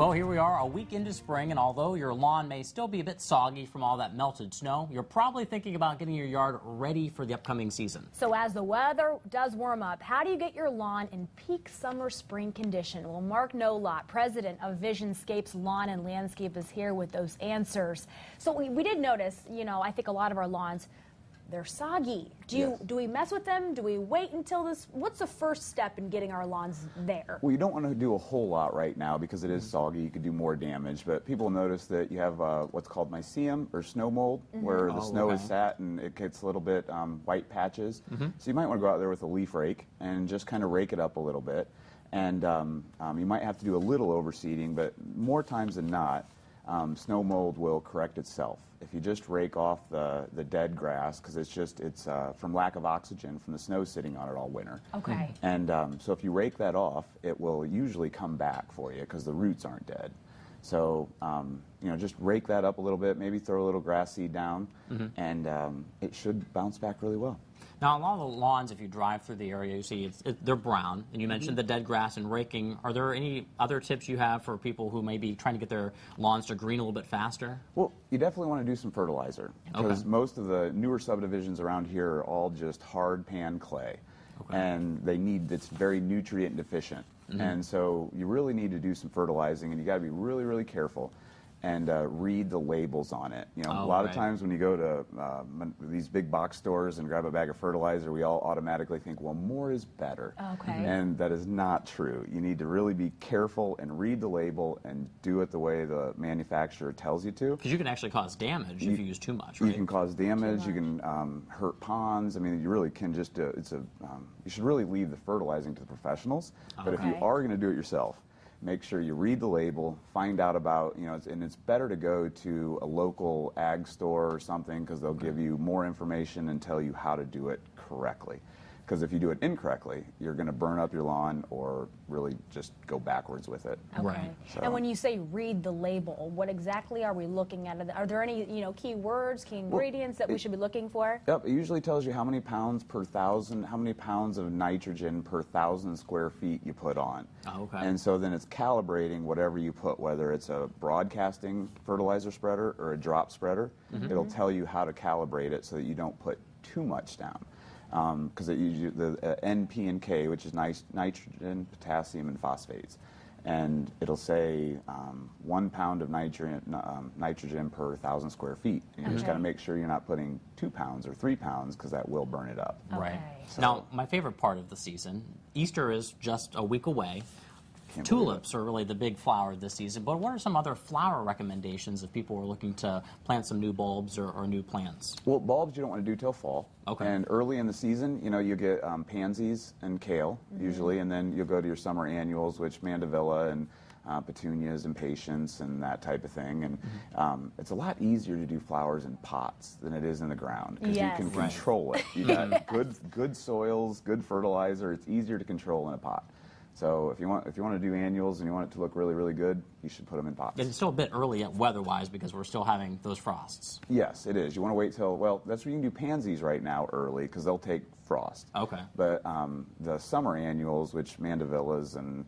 Well, here we are a week into spring, and although your lawn may still be a bit soggy from all that melted snow, you're probably thinking about getting your yard ready for the upcoming season. So as the weather does warm up, how do you get your lawn in peak summer-spring condition? Well, Mark Nolot, president of Visionscape's Lawn and Landscape, is here with those answers. So we did notice, I think a lot of our lawns, they're soggy. Do we mess with them? Do we wait until this? What's the first step in getting our lawns there? Well, you don't want to do a whole lot right now because it is soggy. You could do more damage, but people notice that you have what's called mycelium or snow mold, where the snow is sat and it gets a little bit white patches. So you might want to go out there with a leaf rake and just kind of rake it up a little bit. And you might have to do a little overseeding, but more times than not, snow mold will correct itself. If you just rake off the dead grass, because it's from lack of oxygen from the snow sitting on it all winter. Okay. And so if you rake that off, it will usually come back for you because the roots aren't dead. So just rake that up a little bit, maybe throw a little grass seed down, and it should bounce back really well. Now, a lot of the lawns, if you drive through the area, you see they're brown, and you mentioned the dead grass and raking. Are there any other tips you have for people who may be trying to get their lawns to green a little bit faster? Well, you definitely want to do some fertilizer, because most of the newer subdivisions around here are all just hard pan clay, and it's very nutrient deficient. And so you really need to do some fertilizing, and you got to be really, really careful and read the labels on it. A lot of times when you go to these big box stores and grab a bag of fertilizer, we all automatically think, well, more is better. And that is not true. You need to really be careful and read the label and do it the way the manufacturer tells you to. Because you can actually cause damage if you use too much, right? You can cause damage, you can hurt ponds. I mean, you really can just, you should really leave the fertilizing to the professionals. But if you are going to do it yourself, make sure you read the label, find out about, and it's better to go to a local ag store or something, because they'll give you more information and tell you how to do it correctly. Because if you do it incorrectly, you're going to burn up your lawn or really just go backwards with it. Okay. So. And when you say read the label, what exactly are we looking at? Are there any key words, key ingredients that we should be looking for? Yep, it usually tells you how many pounds per thousand, how many pounds of nitrogen per 1,000 square feet you put on. And so then it's calibrating whatever you put, whether it's a broadcasting fertilizer spreader or a drop spreader. It'll tell you how to calibrate it so that you don't put too much down. Because the N, P, and K, which is nitrogen, potassium, and phosphates. And it'll say 1 pound of nitrogen per 1,000 square feet. And you just got to make sure you're not putting 2 pounds or 3 pounds, because that will burn it up. Right. So. Now, my favorite part of the season, Easter is just a week away. Tulips are really the big flower this season, but what are some other flower recommendations if people are looking to plant some new bulbs or new plants? Well, bulbs you don't want to do till fall. And early in the season, you get pansies and kale, usually, and then you'll go to your summer annuals, which mandevilla and petunias and patience and that type of thing. And it's a lot easier to do flowers in pots than it is in the ground, because you can control it. You got good soils, good fertilizer. It's easier to control in a pot. So if you want to do annuals and you want it to look really, really good, you should put them in pots. It's still a bit early weather-wise because we're still having those frosts. Yes, it is. You want to wait till, that's where you can do pansies right now early, because they'll take frost. But the summer annuals, which mandevillas and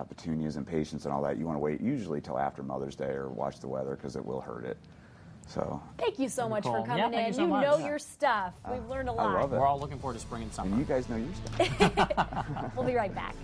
petunias and patience and all that, you want to wait usually till after Mother's Day or watch the weather, because it will hurt it. So. Thank you so much for coming in. You know your stuff. We've learned a lot. I love it. We're all looking forward to spring and summer. And you guys know your stuff. We'll be right back.